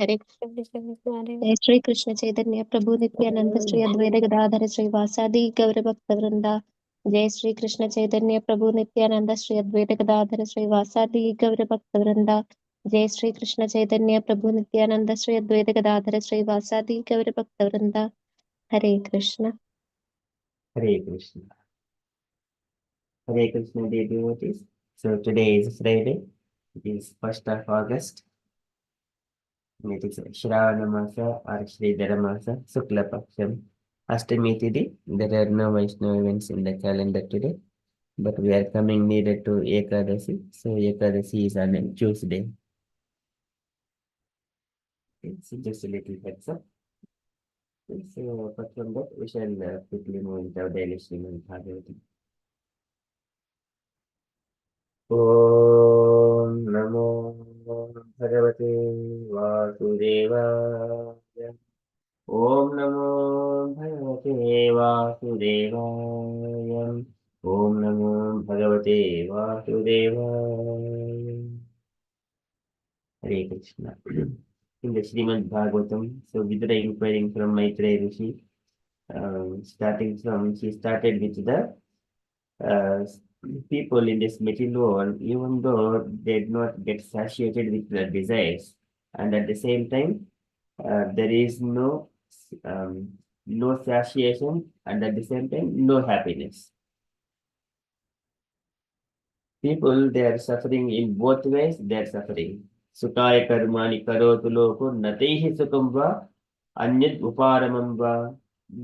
हरे कृष्ण कृष्ण कृष्ण हरे जय श्री कृष्ण चैतन्य प्रभु नित्यानंद श्री अद्वैत गदाधर श्रीवासादि गौर भक्त वृंदा। जय श्री कृष्ण चैतन्य प्रभु नित्यानंद श्री अद्वैत गदाधर श्रीवासादि गौर भक्त वृंदा। जय श्री कृष्ण चैतन्य प्रभु नित्यानंद श्री अद्वैत गदाधर श्रीवासादि गौर भक्त वृंदा। हरे Krishna. Hare Krishna. Hare Krishna, dear devotees. So today is Friday. It is 1st of August. And it is Shravana Masa or Sridhara Masa, Sukla Paksham. Ashtami Tithi. There are no Vaishnava events in the calendar today. But we are coming nearer to Ekadasi. So Ekadasi is on a Tuesday. It's just a little heads up. So apart from that, we shall quickly move into our daily Srimad Bhagavatam. ॐ नमो भगवते वासुदेवाय। ॐ नमो भगवते वासुदेवाय। ॐ नमो भगवते वासुदेवाय। Hare Krishna. In the Srimad Bhagavatam, so Vidura inquiring from Maitreya Rishi, she started with the uh, people in this material world, even though they did not get satiated with their desires, and at the same time, there is um, no satiation, and at the same time, no happiness. People, they are suffering in both ways. They are suffering. Sukaya karmani karotu loko natehi sukam va anyad uparamam va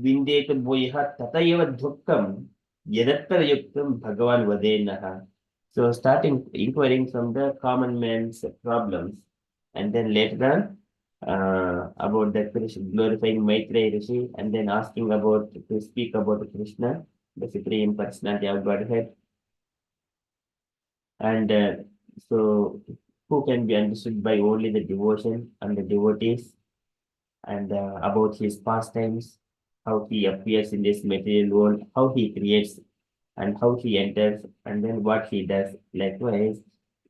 vindetu boyha tatayava dukkam yadattara yuktam bhagavan vadenaha. So starting inquiring from the common man's problems, and then later on about the Krishna, glorifying Maitreya Rishi, and then asking about to speak about Krishna, the Supreme Personality of Godhead. And so who can be understood by only the devotion and the devotees, and about his pastimes, how he appears in this material world, how he creates and how he enters, and then what he does. Likewise,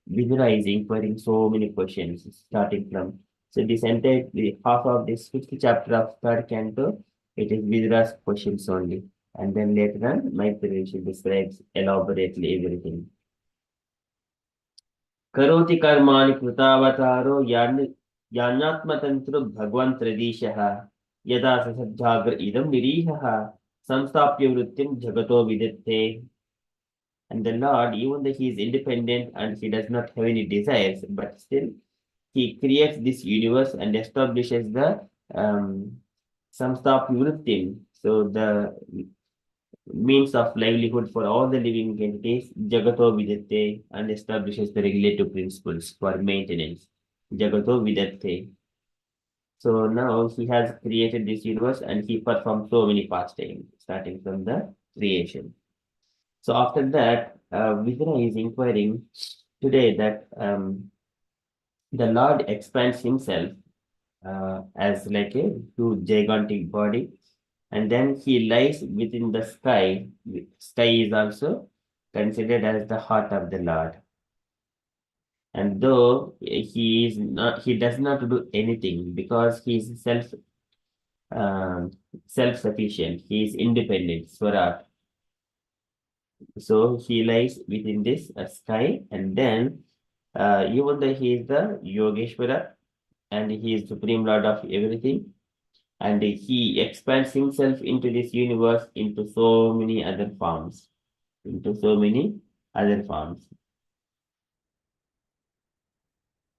Vidura is inquiring so many questions starting from. So this entire half of this fifth chapter of third canto, it is Vidura's questions only. And then later on, Maitreya describes elaborately everything. करोति कर्माणि कृतावतारो यान्यात्मतंत्रो भगवान त्रदीशः यदा स सज्जाग्र इदं निरीहः संस्थाप्य वृत्तिं जगतो विदत्ते. And the Lord, even though he is independent and he does not have any desires, but still he creates this universe and establishes the samstapya vrittim, so the means of livelihood for all the living entities, Jagato Vidatte, and establishes the regulative principles for maintenance, Jagato Vidatte. So now he has created this universe and he performs so many pastimes, starting from the creation. So after that, Vidura is inquiring today that the Lord expands himself as like a two gigantic body, and then he lies within the sky. Sky is also considered as the heart of the Lord. And though he does not do anything because he is self-sufficient. He is independent, Swarat. So he lies within this sky, and then even though he is the Yogeshwara and he is supreme Lord of everything, and he expands himself into this universe into so many other forms,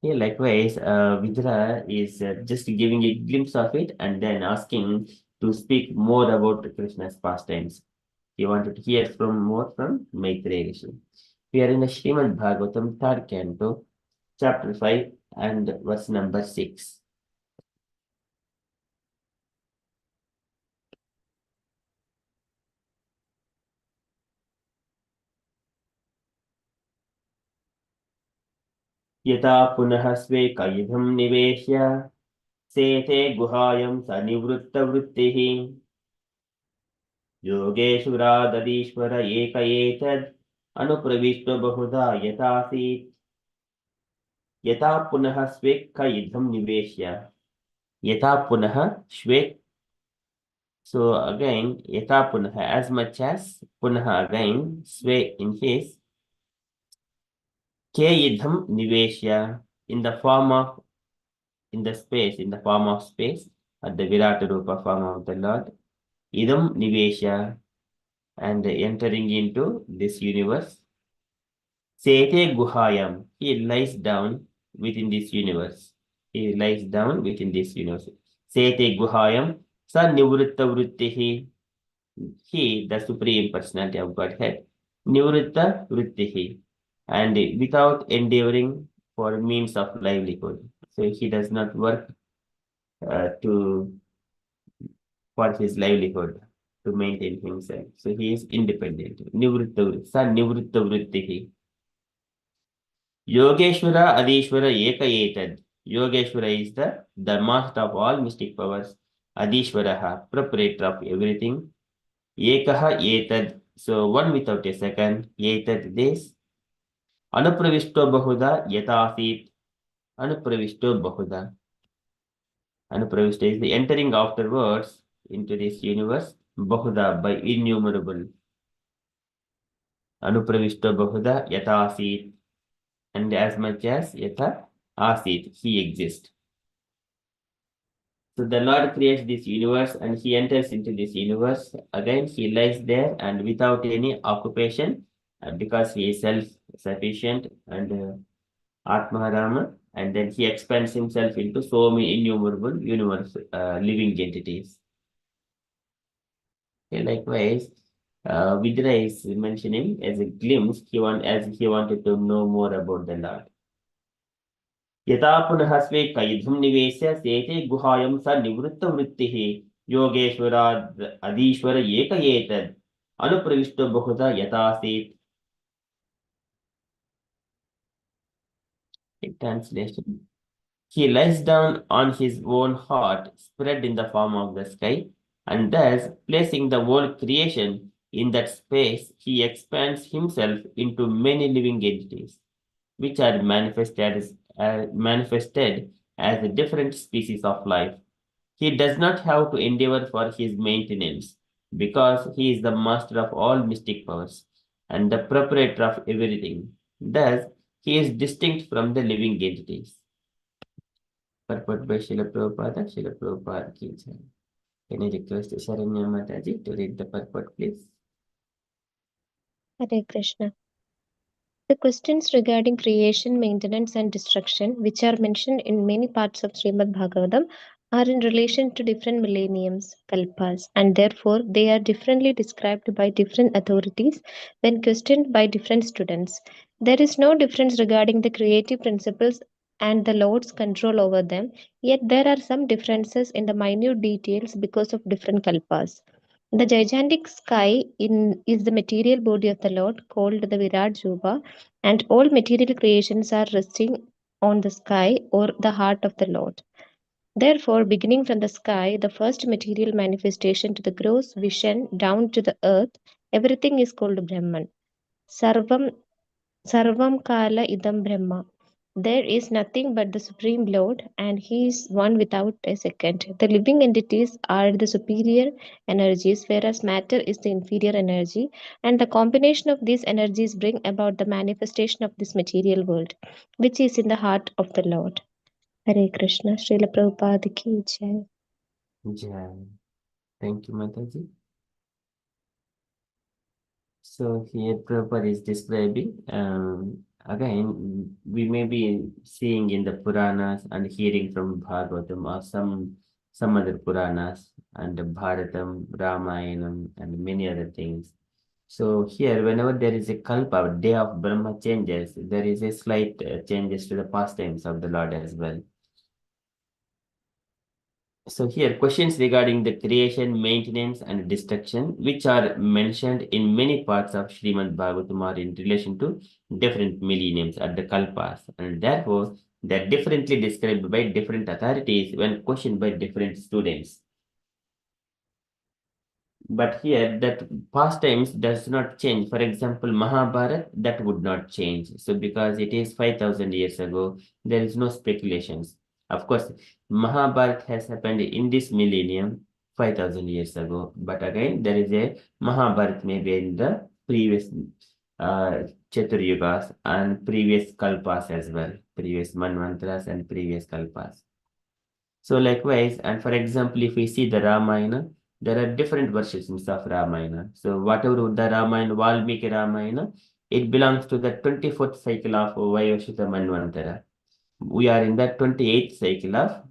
Here, likewise, Vidra is just giving a glimpse of it and then asking to speak more about Krishna's pastimes. He wanted to hear more from Maitreya Rishi. We are in the Srimad Bhagavatam, third canto, chapter 5 and verse number 6. यथा पुनः स्वेकयुधं निवेश्य सेते गुहायं स निवृत्तवृत्तिः योगेश्वरादरीश्वर एक एतद् अनुप्रविष्ट बहुधा यथासीत् यथा पुनः स्वेकयुधं निवेश्य. Yata Punaha Shvet. So again, Yata Punaha, as much as Punaha again, Sve in his Ke Yidham Niveshya, in the form of, in the space, in the form of space, at the Virata Rupa form of the Lord, Idam Niveshya, and entering into this universe. Sete Guhayam, he lies down within this universe. He lies down within this universe. Sete Guhayam, Sa Nivritta Vrittihi, he, the Supreme Personality of Godhead, Nivritta Vrittihi, and without endeavoring for means of livelihood. So he does not work to for his livelihood to maintain himself. So he is independent. Nivritta, Sa Nivritta Vrittihi. Yogeshwara Adishwara Eka Etad. Yogeshwara is the master of all mystic powers. Adishwaraha, proprietor of everything. Ekaha Etad. So one without a second. Etad this. Anupravishto Bahuda Yatasit. Anupravishto Bahuda. Anupravishto is the entering afterwards into this universe. Bahuda by innumerable. Anupravishto Bahuda Yatasit. And as much as Yata Asit, he exists. So the Lord creates this universe and he enters into this universe. Again, he lies there and without any occupation because he is self-sufficient and Atmaharama. And then he expands himself into so many innumerable universe living entities. Okay, likewise, Vidra is mentioning as a glimpse, as he wanted to know more about the Lord. यथा पुनः स्वे कैधुं निवेश्य सेते गुहायं स निवृत्तवृत्तिः योगेश्वराद् अधीश्वर एक एतद् अनुप्रविष्टो बहुधा यथासीत्. Translation. He lies down on his own heart, spread in the form of the sky, and thus, placing the whole creation in that space, he expands himself into many living entities, which are manifested as a different species of life. He does not have to endeavor for his maintenance, because he is the master of all mystic powers and the proprietor of everything. Thus, he is distinct from the living entities. Purport by Srila Prabhupada, Srila Prabhupada ki jai. Can I request Sharanya Mataji to read the purport, please? Hare Krishna. The questions regarding creation, maintenance, and destruction, which are mentioned in many parts of Srimad Bhagavatam, are in relation to different millenniums, kalpas, and therefore they are differently described by different authorities when questioned by different students. There is no difference regarding the creative principles and the Lord's control over them, yet there are some differences in the minute details because of different kalpas. The gigantic sky is the material body of the Lord, called the Virat Juba, and all material creations are resting on the sky or the heart of the Lord. Therefore, beginning from the sky, the first material manifestation to the gross vision down to the earth, everything is called Brahman. Sarvam Kala Idam Brahma. There is nothing but the Supreme Lord, and He is one without a second. The living entities are the superior energies, whereas matter is the inferior energy, and the combination of these energies bring about the manifestation of this material world, which is in the heart of the Lord. Hare Krishna, Srila Prabhupada ki jai. Jai. Thank you, Mataji. So here Prabhupada is describing, again, we may be seeing in the Puranas and hearing from Bhagavatam or some other Puranas and the Bharatam, Ramayanam and many other things. So here, whenever there is a kalpa, day of Brahma changes, there is a slight changes to the pastimes of the Lord as well. So here, questions regarding the creation, maintenance, and destruction, which are mentioned in many parts of Srimad Bhagavatam are in relation to different millenniums at the Kalpas, and therefore they're differently described by different authorities when questioned by different students. But here, that pastimes does not change. For example, Mahabharata, that would not change. So because it is 5,000 years ago, there is no speculations. Of course, Mahabharata has happened in this millennium 5,000 years ago. But again, there is a Mahabharata maybe in the previous Chaturyugas and previous Kalpas as well, previous Manvantras and previous Kalpas. So likewise, and for example, if we see the Ramayana, there are different versions of Ramayana. So whatever the Ramayana, Valmiki Ramayana, it belongs to the 24th cycle of Vayashita Manvantara. We are in the 28th cycle of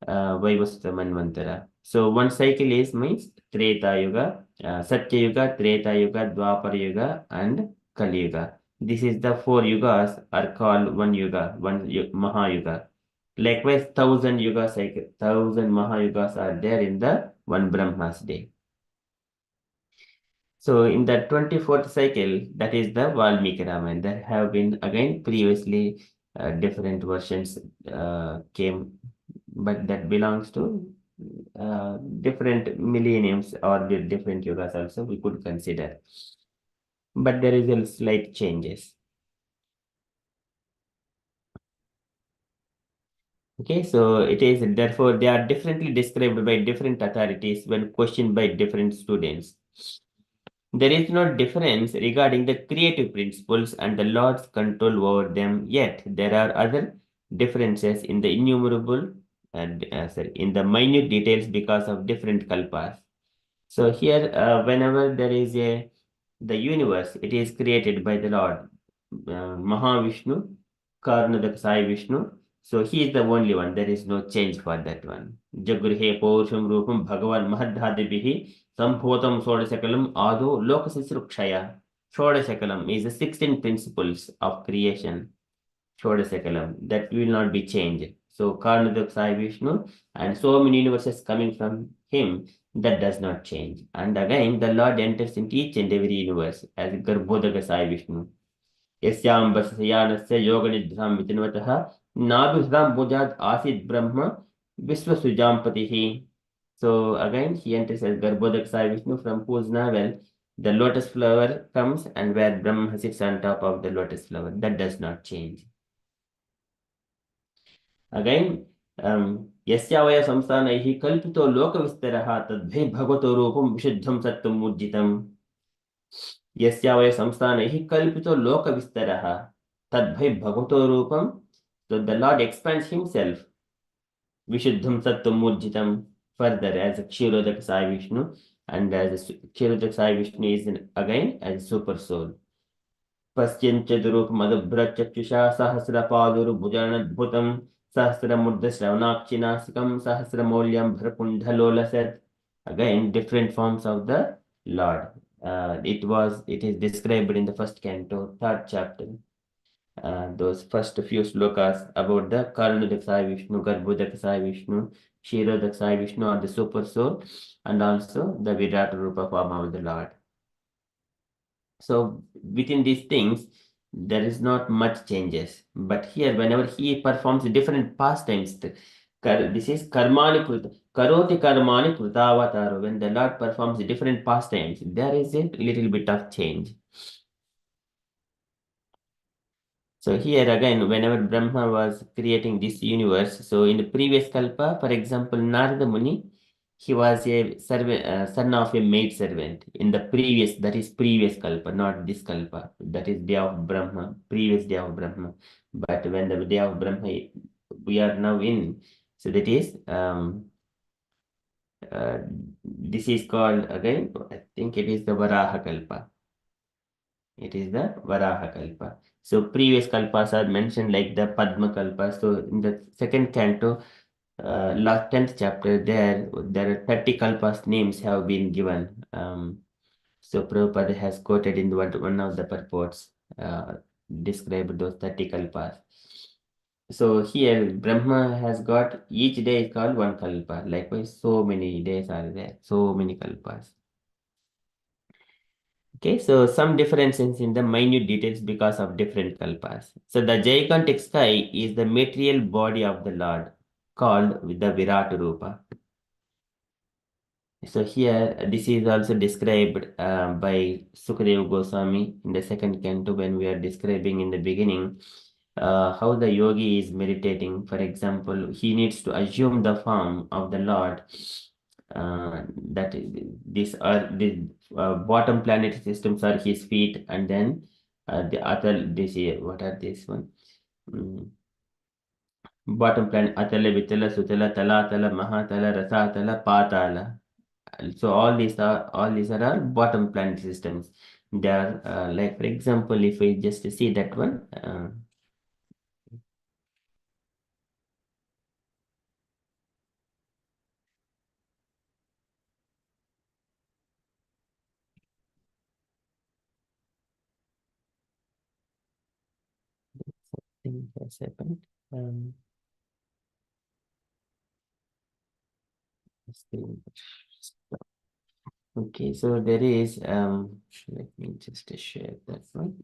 Vaivasutta Manvantara. So one cycle is means Treta Yuga, Satya Yuga, Treta Yuga, Dwapara Yuga, and Kali Yuga. This is the 4 yugas are called one yuga, Mahayuga. Likewise, 1,000 yuga cycle, 1,000 Mahayugas are there in the one Brahma's day. So in the 24th cycle, that is the Valmiki Ramayana. There have been again previously different versions came, but that belongs to different millenniums or the different yugas also we could consider. But there is a slight changes. Okay, so it is therefore they are differently described by different authorities when questioned by different students. There is no difference regarding the creative principles and the Lord's control over them, yet there are other differences in the innumerable and in the minute details because of different kalpas. So here, whenever there is the universe, it is created by the Lord, Mahavishnu, Karnadak Sai Vishnu. So he is the only one. There is no change for that one. Jagrihe Paurusham Rupam Bhagavan Mahadhadibihi Sambhotam Shodasakalam Ado Lokasisrukshaya. Shodasakalam is the 16 principles of creation. Shodasakalam that will not be changed. So Karnadak Sai Vishnu and so many universes coming from him, that does not change. And again, the Lord enters into each and every universe as Garbhodaka Sai Vishnu. Yasyam Vasayanasya Yoga Nidham Vitinvataha Nabhidham Bujad Asid Brahma Viswasujampatihi. So again, he enters as Garbhodaka Sai Vishnu, from whose navel the lotus flower comes and where Brahma sits on top of the lotus flower. That does not change. Again, यस्यावय संस्थानैः कल्पितो लोकविस्तरः तद्भै भगवतो रूपं विशुद्धं सत्त्वं मूर्जितम्. यस्यावय संस्थानैः कल्पितो लोकविस्तरः तद्भै भगवतो रूपं. So the Lord expands himself. Vishuddham Sattvam Murjitam, further as a Kshirodak Sai Vishnu, and as a Kshirodak Sai Vishnu is again as a super soul. पश्यञ्चदुरूपमदभ्रचक्षुषा सहस्रपादुर्भुजानद्भुतं सहस्रमुर्धश्रवणाक्षिनासिकं सहस्रमौल्यं भरकुण्डलोलसत्. Again, different forms of the Lord. It is described in the first canto, third chapter. Those first few slokas about the Karnadak Sai Vishnu, Garbhodak Sai Vishnu, Kshirodak Sai Vishnu, or the super soul, and also the Virat Rupa form of the Lord. So within these things, there is not much changes. But here, whenever he performs different pastimes, this is karmani kruta, karoti karmani krutavataro. When the Lord performs different pastimes, there is a little bit of change. So here again, whenever Brahma was creating this universe, so in the previous kalpa, for example, Narada Muni, he was a servant, son of a maid servant in the previous, that is previous kalpa, not this kalpa. That is day of Brahma, previous day of Brahma. But when the day of Brahma we are now in, so that is this is called again, I think it is the Varaha kalpa. It is the Varaha kalpa. So previous kalpas are mentioned like the Padma kalpa. So in the second canto, last 10th chapter, there are 30 kalpas names have been given. So Prabhupada has quoted in one of the purports, described those 30 kalpas. So here Brahma has got each day is called one kalpa. Likewise, so many days are there, so many kalpas. Okay, so some differences in the minute details because of different kalpas. So the gigantic sky is the material body of the Lord, called the Virat Rupa. So here, this is also described by Sukadeva Goswami in the second canto when we are describing in the beginning. how the yogi is meditating. For example, he needs to assume the form of the Lord. That these are the bottom planetary systems are his feet, and then the other this what are this one? Mm, Bottom planet Atala, Vitala, Sutala, Talatala, Mahatala, Rasatala, Patala. So all these are all bottom planet systems. They are like, for example, if we just see that one. Thing has happened. Um, okay, so there is let me just share that one.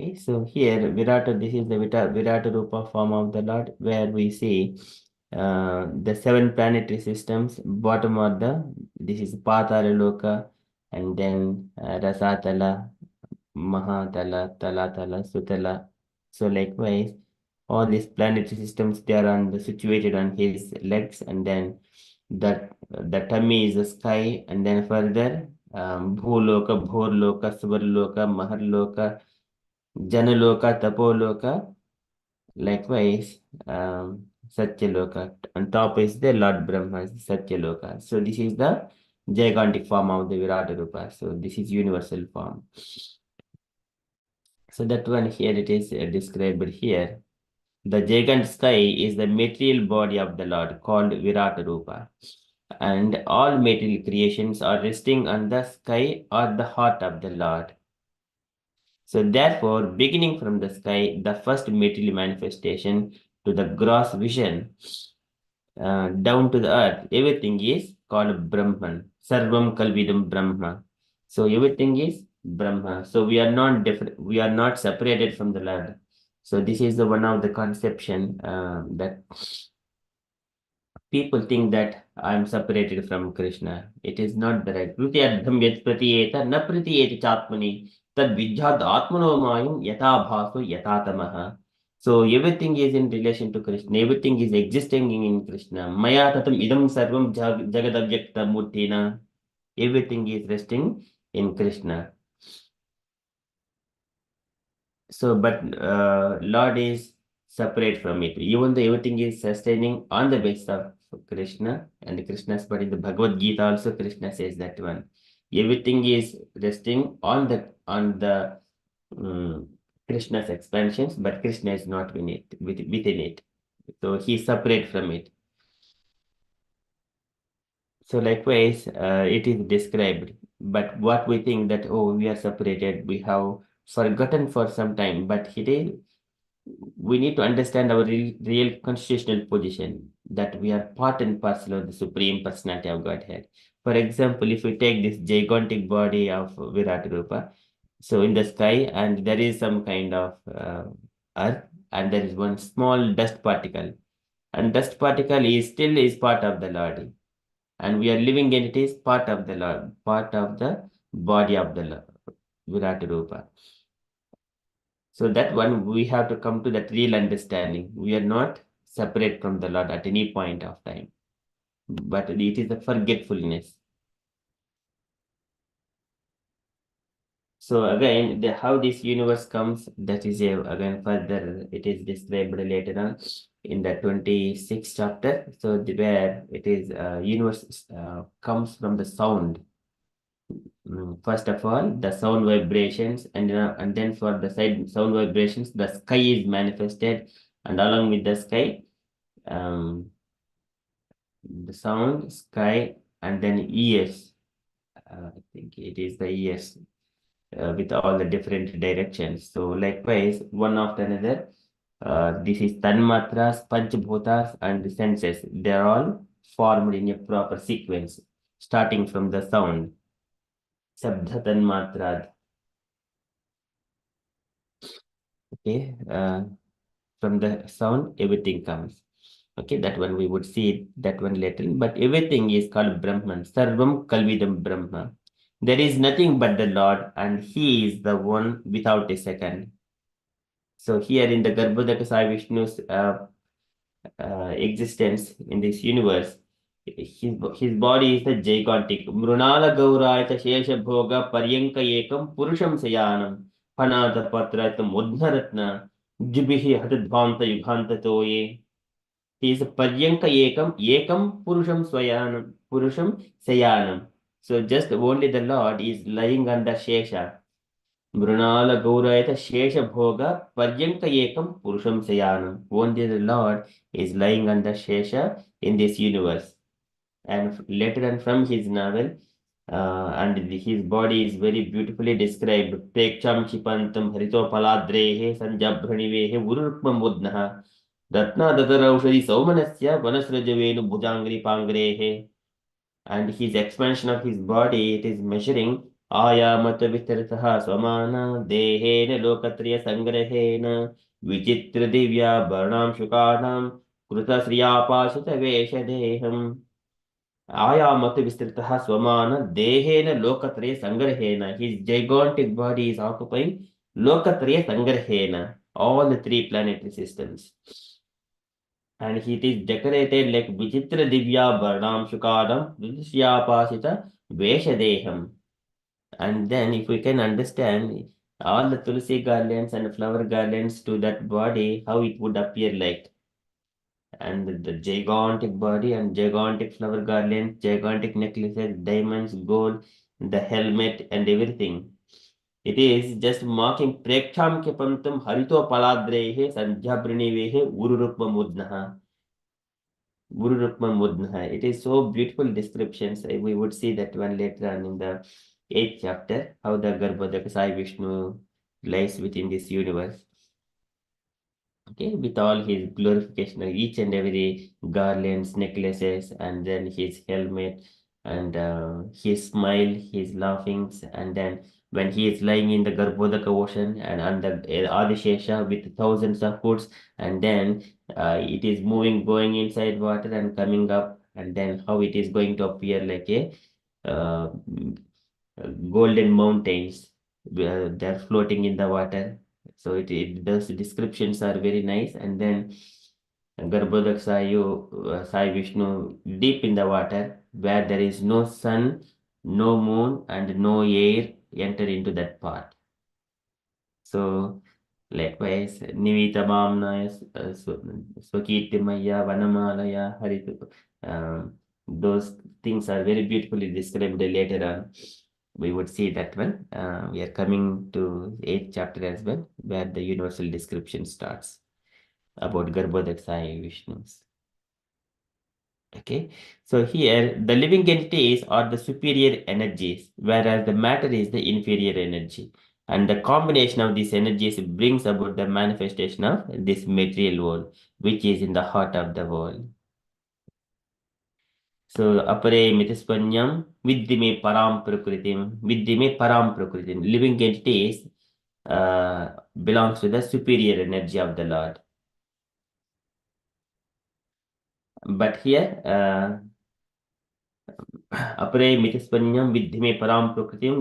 Okay, so here Virata, this is the Virata Rupa form of the Lord, where we see the seven planetary systems. Bottom of this is Patala Loka, and then Rasatala, Mahatala, Talatala, Sutala. So likewise, all these planetary systems, they are situated on his legs, and then the tummy is the sky, and then further Bhuloka, Bhorloka, Subarloka, Maharloka, Janaloka, Tapoloka, likewise Satyaloka. On top is the Lord Brahma, Satyaloka. So this is the gigantic form of the Virata Rupa. So this is universal form. So that one here it is described here. The gigant sky is the material body of the Lord called Virata Rupa. And all material creations are resting on the sky or the heart of the Lord. So therefore, beginning from the sky, the first material manifestation to the gross vision down to the earth, everything is called Brahman. Sarvam Kalvidam Brahma. So everything is Brahma. So we are not different. We are not separated from the Lord. So this is the one of the conception that people think that I am separated from Krishna. It is not the right. Pratyardham yat pratiyeta na pratiyeti chatmani tad vijjhat atmano mayam yata bhaso yata tamaha. So everything is in relation to Krishna. Everything is existing in Krishna. Maya tatam idam sarvam jagadavyakta murtina. Everything is resting in Krishna. So, but Lord is separate from it. Even though everything is sustaining on the basis of Krishna and Krishna's, but in the Bhagavad Gita also Krishna says that one. Everything is resting on the um, Krishna's expansions, but Krishna is not within it. So he's separate from it. So likewise, it is described. But what we think that, oh, we are separated, we have forgotten for some time, but it is we need to understand our real constitutional position, that we are part and parcel of the Supreme Personality of Godhead. For example, if we take this gigantic body of Virat Rupa, so in the sky, and there is some kind of earth, and there is one small dust particle, and dust particle is still is part of the Lord, and we are living entities part of the Lord, part of the body of the Lord, Virat Rupa. So that one we have to come to that real understanding. We are not separate from the Lord at any point of time, but it is a forgetfulness. So again, how this universe comes, that is again further it is described later on. in the 26th chapter. So where it is universe comes from the sound. First of all, the sound vibrations, and then for the sound vibrations, the sky is manifested, and along with the sky, um, the sound, sky, and then ears. I think it is the ears with all the different directions. So likewise, one after another, this is Tanmatras, Panchbhutas, and the senses. They are all formed in a proper sequence, starting from the sound. Sabdha Tanmatra. Okay, from the sound, everything comes. Okay, that one we would see that one later. But everything is called Brahman. Sarvam Kalvidam Brahma. There is nothing but the Lord, and He is the one without a second. So here in the Garbhodaka Sai Vishnu's existence in this universe, his body is a gigantic. Mrunala Gaurayata Shesha Bhoga Paryanka Ekam Purusham Sayanam Panada Patrata Mudharatna Jubihi Hatadvanta Yughanta Toye. He is a Paryanka Ekam Purusham Swayanam Purusham Sayanam. So just only the Lord is lying on the Shesha. Mrunala Gaurayata Shesha Bhoga Paryanka Ekam Purusham Sayanam. Only the Lord is lying on the Shesha in this universe. And later on from his novel, his body is very beautifully described. Preksham Shipantam Harito Paladrehe Sanjabhranivehe Ururupam Mudnaha Ratna Dataraushadi Saumanasya Vanasrajavenu Bhujangri Pangrehe. And his expansion of his body, it is measuring Ayamata Vitartha Swamana Dehena Lokatriya Sangrahena Vichitra Divya Bharnam Shukanam Kruta Sriyapashita Vesha Deham Ayamata Vistritha Swamana Dehena Lokatriya Sangrahena. His gigantic body is occupying Lokatriya Sangrahena, all the three planetary systems. And it is decorated like Vichitra Divya Bharnam Shukadam Vidishyapasita Veshadeham. And then if we can understand all the Tulsi garlands and flower garlands to that body, how it would appear like. And the gigantic body and gigantic flower garlands, gigantic necklaces, diamonds, gold, the helmet and everything. It is just marking Preksham Kepantam Harito Paladrehe Sanjhabrinivehe Ururupamudnaha. Guru Rukma Mudnaha. It is so beautiful descriptions. We would see that one later on in the 8th chapter, how the Garbhodaka Sai Vishnu lies within this universe. Okay, with all his glorification of each and every garlands, necklaces, and then his helmet, and his smile, his laughings, and then when he is lying in the Garbhodaka ocean and under Adishesha with thousands of foots, and then it is moving, going inside water and coming up, and then how it is going to appear like a uh, golden mountains. They're floating in the water. So those descriptions are very nice. And then Garbhodak Sai Vishnu deep in the water where there is no sun, no moon, and no air enter into that part. So likewise, Nivita Bhamnaya Swakirtimaya Vanamalaya Haritu. Those things are very beautifully described later on. We would see that one. We are coming to 8th chapter as well, where the universal description starts about Garbhodak Sai Vishnus. Okay, so here the living entities are the superior energies, whereas the matter is the inferior energy. And the combination of these energies brings about the manifestation of this material world, which is in the heart of the world. So, apare mitispanyam, viddhime param prakritim, viddhime param prakritim. Living entities belongs to the superior energy of the Lord. But here, अपरे मितस्पन्यम विद्धि में पराम प्रकृतिम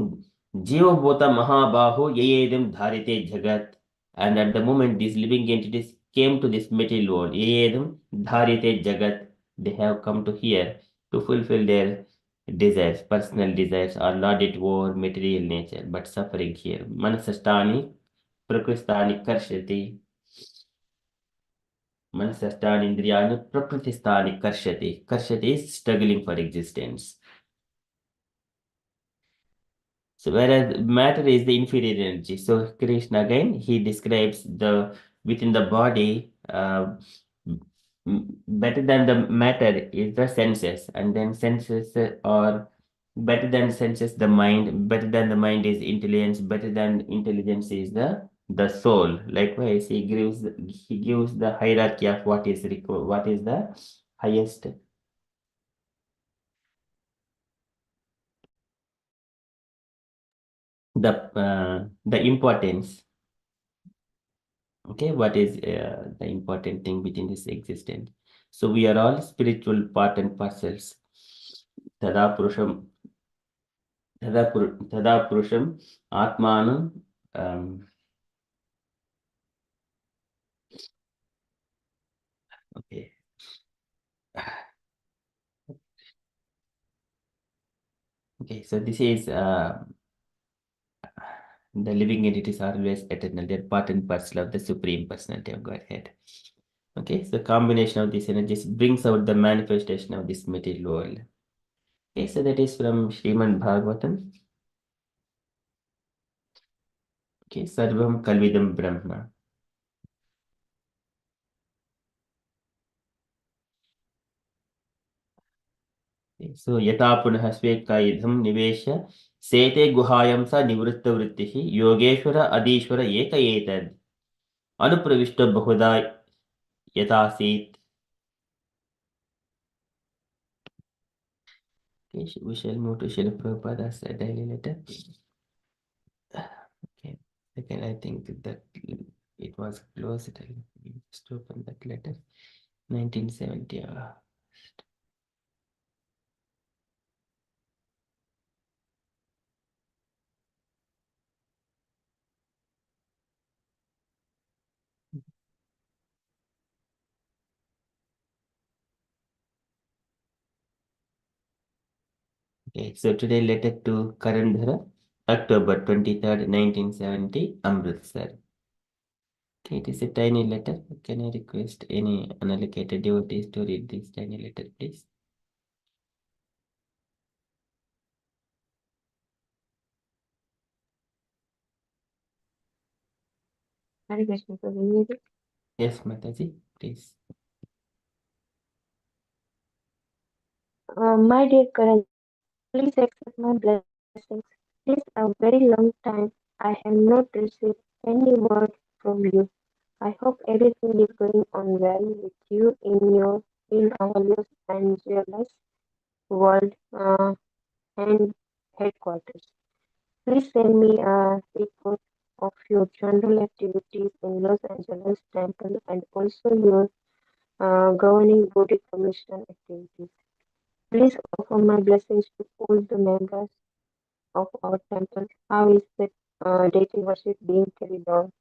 जीवभूत महाबाहो येयेदम धारिते जगत. And at the moment these living entities came to this material world, येयेदम धारिते jagat, they have come to here to fulfill their desires, personal desires, are not at war material nature but suffering here. Manasastani prakristani karshati. Manasasthani indriyani prakritisthani karshate. Karshate is struggling for existence. So whereas matter is the inferior energy. So Krishna again, he describes the within the body, better than the matter is the senses, and then senses are better than senses the mind, better than the mind is intelligence, better than intelligence is the soul. Likewise, he gives the hierarchy of what is what is the highest, the importance. Okay, what is the important thing within this existence? So we are all spiritual part and parcels. Tada purusham, tada purusham, atmanam. Um, okay, okay. So this is the living entities are always eternal. They're part and parcel of the supreme personality of Godhead. Okay, so combination of these energies brings out the manifestation of this material world. Okay, so that is from Srimad Bhagavatam. Okay, Sarvam Kalvidam Brahma. So yata punah swekayidham nivesha sete guhayam sa nivritta vrittihi yogeshwara adishwara eka etad anupravishta bahuda yatasit. Okay, we shall move to Srila Prabhupada's daily letter. Okay, second, I think that it was closed. Just open that letter. 1970. Okay, so today letter to Karandhara, October 23rd, 1970, Amritsar. Okay, it is a tiny letter. Can I request any unallocated devotees to read this tiny letter, please? Hare Krishna, Prabhu. Yes, Mataji, please. My dear Karan, please accept my blessings. It is a very long time I have not received any word from you. I hope everything is going on well with you in our Los Angeles world and headquarters. Please send me a report of your general activities in Los Angeles temple and also your governing body commission activities. Please offer my blessings to all the members of our temple. How is that deity worship being carried on?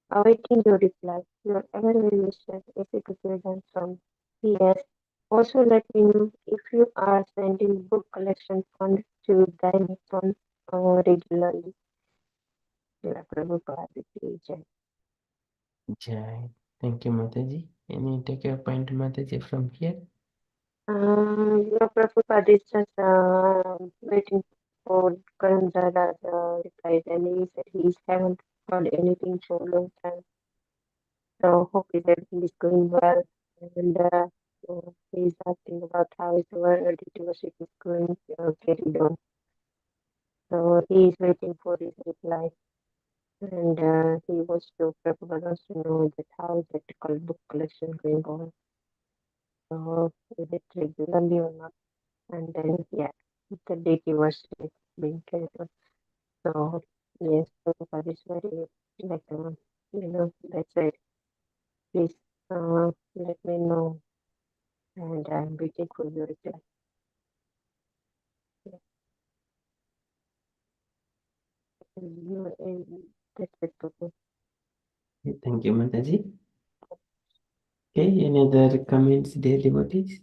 Awaiting your reply. Your ever well wishes, Executive from PS. Also let me know if you are sending book collection funds to Dynaston regularly. Srila Prabhupada ki Jai. Jai. Thank you, Mataji. Any take a point, Mataji, from here? Prabhupada is just waiting for Karan Dada's replies, and he said he haven't heard anything for a long time. So hopefully everything is going well. And so he's asking about how is the world worship is going carried on. So he is waiting for his reply, and he wants to Prabhupada wants to know that how is the book collection going on. So is it regularly or not? And then yeah, the deity worship is being carried on. So yes, Prabhupada is very like that's it. Please let me know, and I'm waiting for your reply. Yeah. That's it, Prabhu. Thank you, Mataji. Okay, any other comments, dear devotees?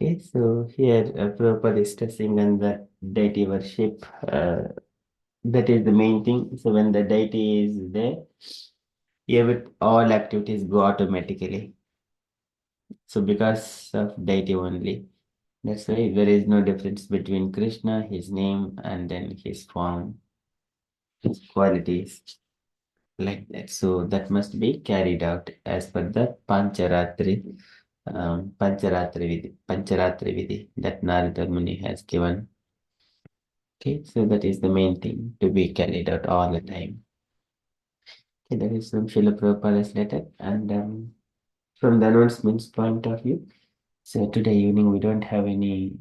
Okay, so here Prabhupada is stressing on the deity worship. That is the main thing. So when the deity is there, all activities go automatically. So because of deity only, that's why there is no difference between Krishna, his name, and then his form, his qualities, like that. So that must be carried out as per the Pancharatri Vidhi that Narada Muni has given. Okay, so that is the main thing to be carried out all the time. Okay, that is from Srila Prabhupada's letter. And from the announcements point of view, so today evening we don't have any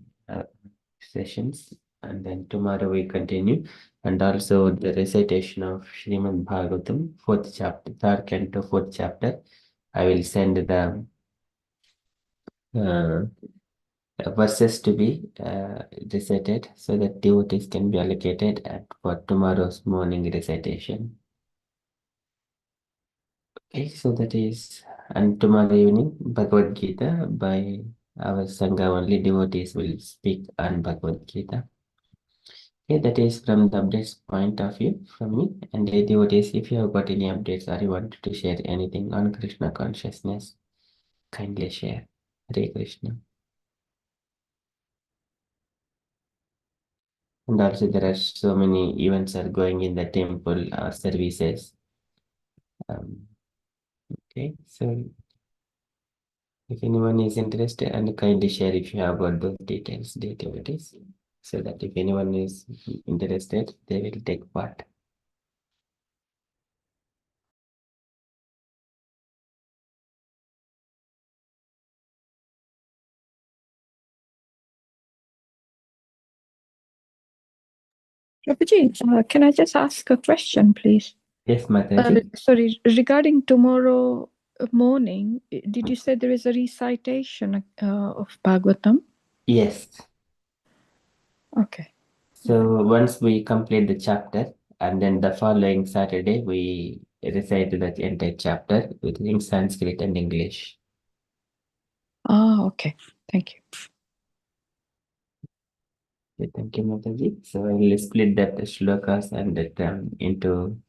sessions, and then tomorrow we continue. And also the recitation of Srimad Bhagavatam, fourth chapter, third canto, fourth chapter. I will send the uh, verses to be recited so that devotees can be allocated for tomorrow's morning recitation. Okay, so that is, and tomorrow evening, Bhagavad Gita by our Sangha only devotees will speak on Bhagavad Gita. Okay, that is from the updates point of view from me. And devotees, if you have got any updates or you want to share anything on Krishna consciousness, kindly share. Hare Krishna. And also there are so many events are going in the temple or services. Okay, so if anyone is interested, and kindly share if you have got those details, devotees, so that if anyone is interested, they will take part. Prabhuji, can I just ask a question, please? Yes, Mataji. Sorry, regarding tomorrow morning, did you say there is a recitation of Bhagavatam? Yes. Okay. So once we complete the chapter, and then the following Saturday, we recite the entire chapter in Sanskrit and English. Okay. Thank you. Okay, thank you, Mataji. So I will split that shlokas and that into,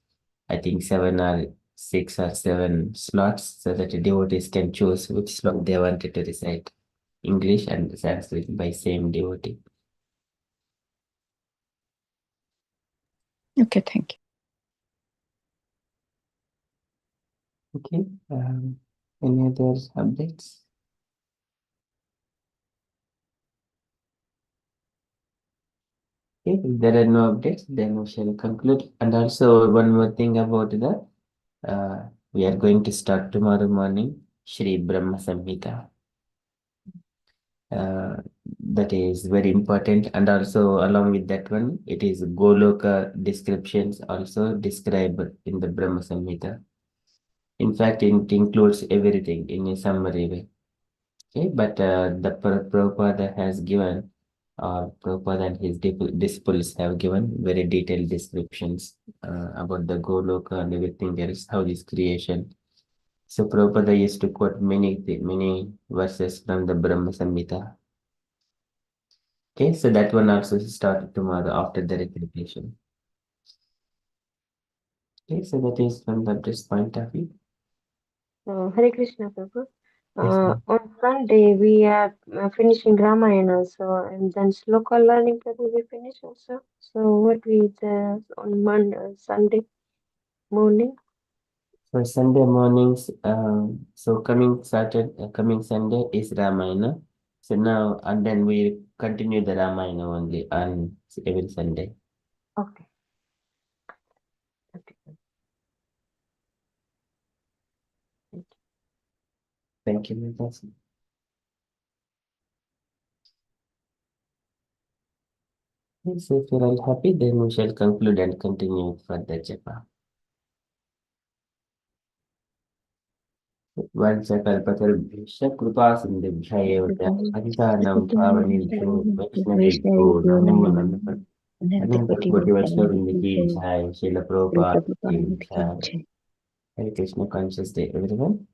I think, 6 or 7 slots so that the devotees can choose which slot they wanted to recite, English and Sanskrit by same devotee. Okay, thank you. Okay, any other updates? Okay, if there are no updates, then we shall conclude. And also one more thing about the, we are going to start tomorrow morning, Shri Brahma Samhita. That is very important, and also along with that one, it is Goloka descriptions also described in the Brahma Samhita. In fact, it includes everything in a summary way. Okay, but the Prabhupada has given, or Prabhupada and his disciples have given very detailed descriptions about the Goloka and everything else, how this creation. So Prabhupada used to quote many verses from the Brahma Samhita. Okay, so that one also started tomorrow after the recitation. Okay, so that is from the Buddhist point of view. Hare Krishna, Prabhu. Yes, ma'am. On Sunday, we are finishing Ramayana, so and then Sloka learning Prabhu we finish also. So what we on Monday, Sunday morning? So Sunday mornings, so coming Sunday is Ramayana. So now, and then we continue the Ramayana only on every Sunday. Okay. Okay. Thank you, Mataji. Okay, so if you're all happy, then we shall conclude and continue further japa. Vanchakalpatarubhishya कृपा सिन्धुभ्यः एव च पतितानां पावनेभ्यो वैष्णवेभ्यो नमो नमः अनंत कोटि वैष्णव की जय श्रील प्रभुपाद की जय Hare Krishna conscious day everyone.